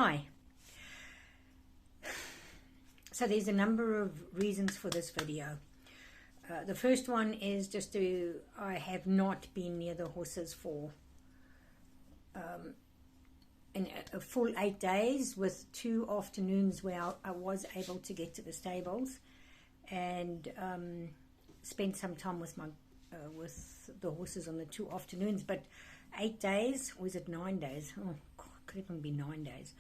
Hi. So there's a number of reasons for this video. The first one is I have not been near the horses for in a full 8 days, with 2 afternoons where I was able to get to the stables and spend some time with with the horses on the 2 afternoons. But 8 days, or is it 9 days? Oh God, could even be 9 days.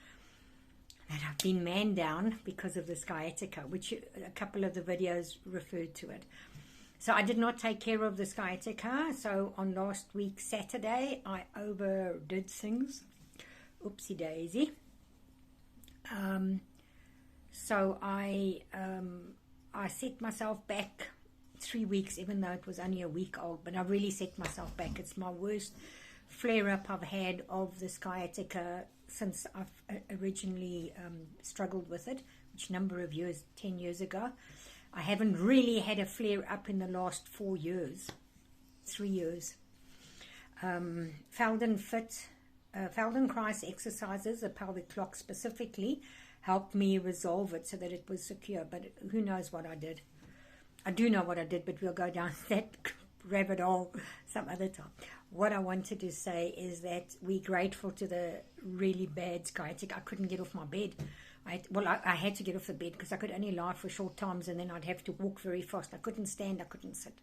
And I've been man down because of the sciatica, which a couple of the videos referred to it. So I did not take care of the sciatica. So on last week, Saturday, I overdid things. Oopsie daisy. So I set myself back 3 weeks, even though it was only a week old. But I really set myself back. It's my worst flare-up I've had of the sciatica since I've originally struggled with it, which number of years, 10 years ago. I haven't really had a flare-up in the last 4 years, 3 years. Feldenkrais exercises, the pelvic clock specifically, helped me resolve it so that it was secure. But who knows what I did? I do know what I did, but we'll go down that rabbit hole some other time. What I wanted to say is that we're grateful to the really bad sciatica. I couldn't get off my bed. I had to get off the bed because I could only lie for short times, and then I'd have to walk very fast. I couldn't stand, I couldn't sit.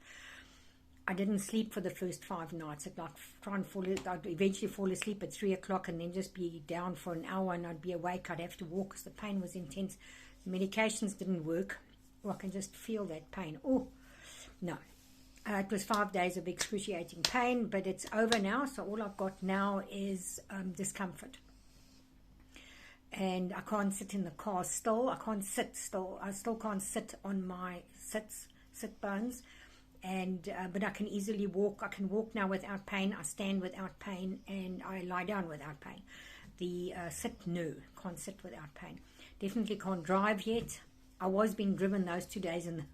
I didn't sleep for the first 5 nights. I'd eventually fall asleep at 3 o'clock and then just be down for an hour, and I'd be awake. I'd have to walk because the pain was intense. The medications didn't work. Oh, I can just feel that pain. Oh, no. It was 5 days of excruciating pain, but it's over now. So all I've got now is discomfort. And I can't sit in the car still. I can't sit still. I still can't sit on my sit bones. And but I can easily walk. I can walk now without pain. I stand without pain, and I lie down without pain. The can't sit without pain. Definitely can't drive yet. I was being driven those 2 days in the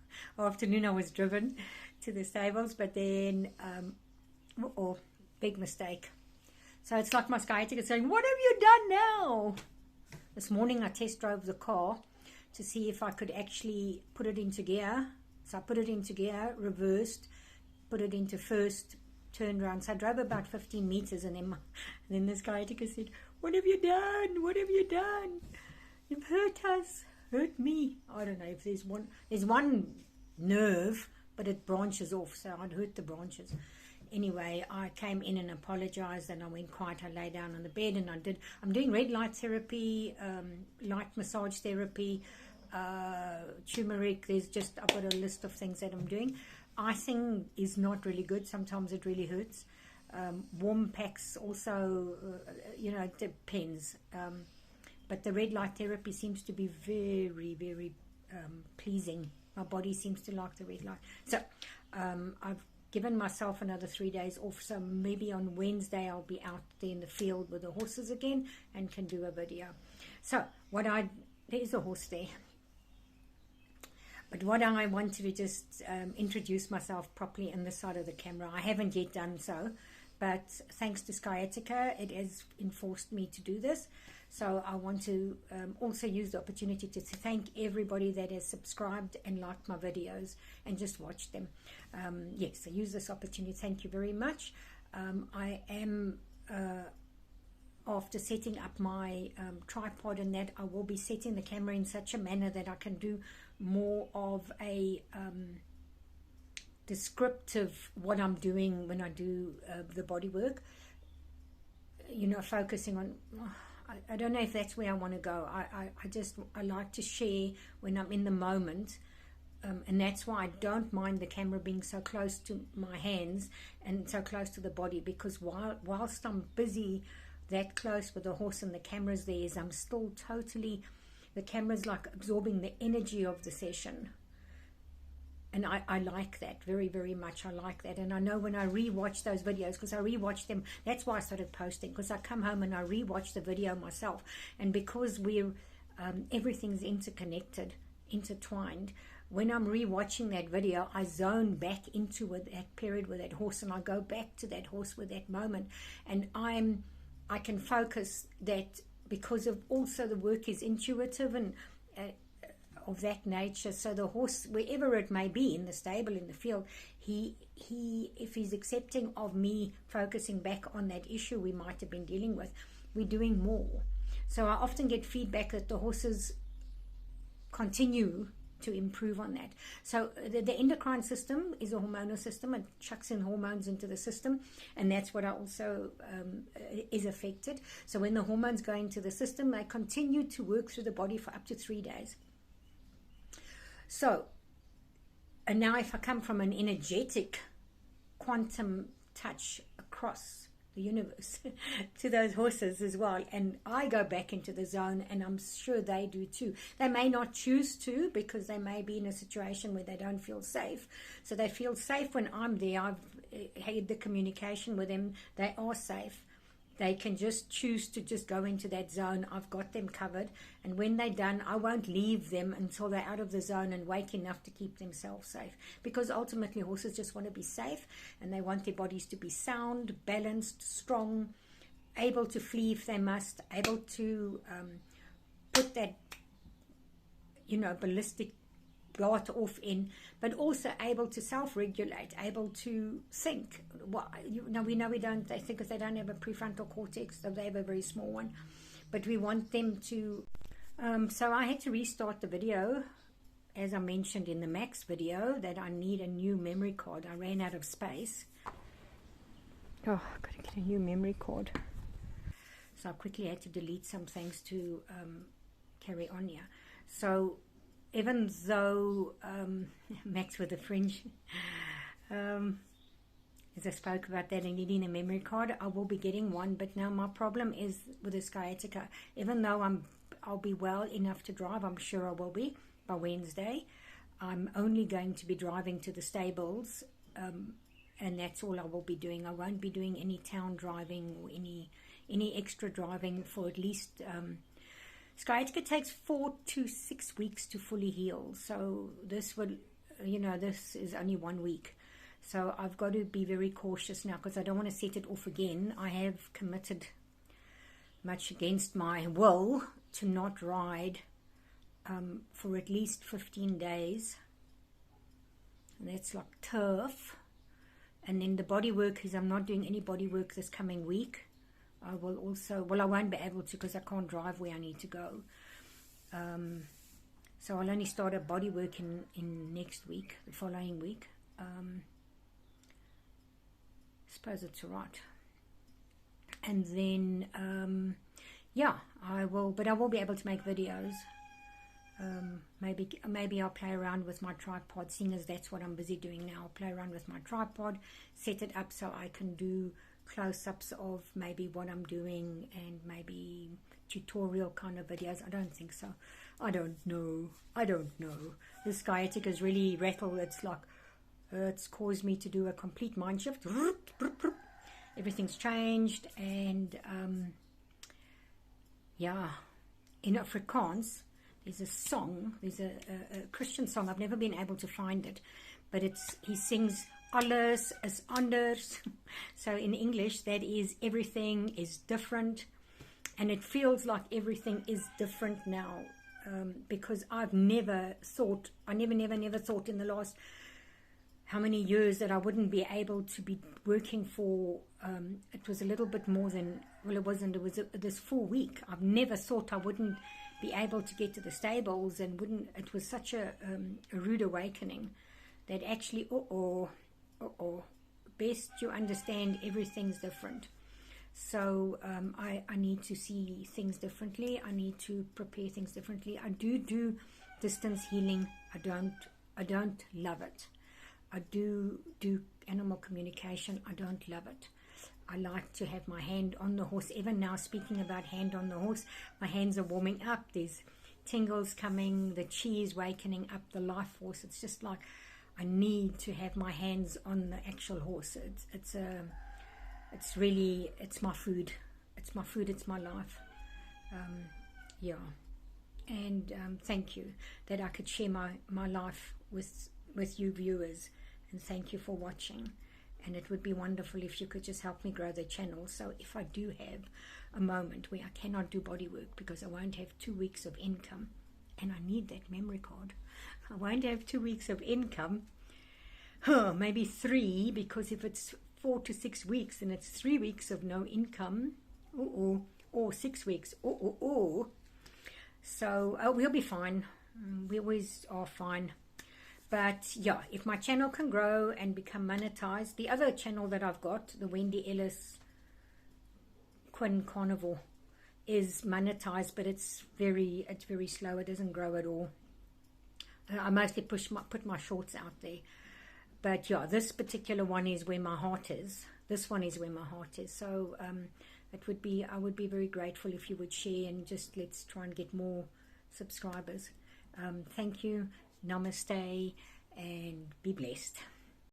afternoon. I was driven to the stables, but then big mistake. So it's like my sciatica saying, "What have you done now?" This morning I test drove the car to see if I could actually put it into gear. So I put it into gear, reversed, put it into first, turned around. So I drove about 15 meters, and then the sciatica said, "What have you done? What have you done? You've hurt us, hurt me." I don't know if there's one nerve, but it branches off, so I'd hurt the branches. Anyway, I came in and apologized, and I went quiet. I lay down on the bed, and I'm doing red light therapy, light massage therapy, turmeric. I've got a list of things that I'm doing. Icing is not really good. Sometimes it really hurts. Warm packs also, it depends. But the red light therapy seems to be very, very pleasing. My body seems to like the red light. So I've given myself another 3 days off. So maybe on Wednesday I'll be out there in the field with the horses again and can do a video. So there's a horse there. But what I wanted to just introduce myself properly in the side of the camera. I haven't yet done so, but thanks to sciatica, it has enforced me to do this. So I want to also use the opportunity to thank everybody that has subscribed and liked my videos and just watched them. Yes, I use this opportunity. Thank you very much. I am, after setting up my tripod and that, I will be setting the camera in such a manner that I can do more of a descriptive what I'm doing when I do the body work. Focusing on... I don't know if that's where I want to go. I like to share when I'm in the moment, and that's why I don't mind the camera being so close to my hands and so close to the body, because whilst I'm busy that close with the horse and the camera's there, I'm still totally, the camera's like absorbing the energy of the session. And I like that very, very much. I like that. And I know when I rewatch those videos, because I rewatch them, that's why I started posting, because I come home and I rewatch the video myself. And because everything's interconnected, intertwined, when I'm rewatching that video, I zone back into that period with that horse, and I go back to that horse with that moment. And I can focus that because of also the work is intuitive and of that nature. So the horse, wherever it may be, in the stable, in the field, he if he's accepting of me focusing back on that issue we might have been dealing with, we're doing more. So I often get feedback that the horses continue to improve on that. So the endocrine system is a hormonal system. It chucks in hormones into the system, and that's what I also is affected. So when the hormones go into the system, they continue to work through the body for up to 3 days. So, and now if I come from an energetic quantum touch across the universe to those horses as well, and I go back into the zone, and I'm sure they do too. They may not choose to, because they may be in a situation where they don't feel safe. So they feel safe when I'm there. I've had the communication with them. They are safe. They can just choose to just go into that zone. I've got them covered. And when they're done, I won't leave them until they're out of the zone and wake enough to keep themselves safe. Because ultimately, horses just want to be safe, and they want their bodies to be sound, balanced, strong, able to flee if they must, able to put that, ballistic dart off in, but also able to self-regulate, able to think. We know we don't, they think, because they don't have a prefrontal cortex, so they have a very small one, but we want them to. So I had to restart the video, as I mentioned in the Max video, that I need a new memory card. I ran out of space. Oh, I've got to get a new memory card. So I quickly had to delete some things to carry on here. So even though Max with a fringe, as I spoke about that and needing a memory card, I will be getting one. But now my problem is with the sciatica. Even though I'll be well enough to drive, I'm sure I will be by Wednesday. I'm only going to be driving to the stables, and that's all I will be doing. I won't be doing any town driving or any extra driving for at least. Sciatica takes 4 to 6 weeks to fully heal. So this will, this is only 1 week. So I've got to be very cautious now, because I don't want to set it off again. I have committed, much against my will, to not ride for at least 15 days. And that's like turf. And then the body work is, I'm not doing any body work this coming week. I will also, I won't be able to, because I can't drive where I need to go. So I'll only start a body work in next week, the following week. Suppose it's all right. And then, I will, but I will be able to make videos. Maybe I'll play around with my tripod, seeing as that's what I'm busy doing now. I'll play around with my tripod, set it up so I can do close-ups of maybe what I'm doing, and maybe tutorial kind of videos. I don't think so. I don't know. This sciatica is really rattled. It's like, it's caused me to do a complete mind shift. Everything's changed, and in Afrikaans, there's a song, there's a Christian song. I've never been able to find it, but he sings, alles is anders. So in English, that is, everything is different. And it feels like everything is different now, because I've never thought, never thought in the last how many years that I wouldn't be able to be working for, it was a little bit more than, it wasn't, it was this full week. I've never thought I wouldn't be able to get to the stables, and it was such a rude awakening that actually, best you understand everything's different. So I need to see things differently. I need to prepare things differently. I do distance healing. I don't love it. I do animal communication. I don't love it. I like to have my hand on the horse. Even now, speaking about hand on the horse, my hands are warming up. There's tingles coming. The chi is wakening up, the life force. It's just like I need to have my hands on the actual horse. It's my food. It's my food. It's my life. And thank you that I could share my life with you viewers, and thank you for watching. And it would be wonderful if you could just help me grow the channel. So if I do have a moment where I cannot do body work because I won't have 2 weeks of income, and I need that memory card. I won't have 2 weeks of income, maybe 3, because if it's 4 to 6 weeks, then it's 3 weeks of no income, or 6 weeks, so we'll be fine. We always are fine. But yeah, if my channel can grow and become monetized, the other channel that I've got, the Wendy Ellis Quinn Carnivore, is monetized, but it's very slow. It doesn't grow at all. I mostly put my shorts out there. But yeah, this particular one is where my heart is. This one is where my heart is. So I would be very grateful if you would share, and just let's try and get more subscribers. Thank you. Namaste, and be blessed.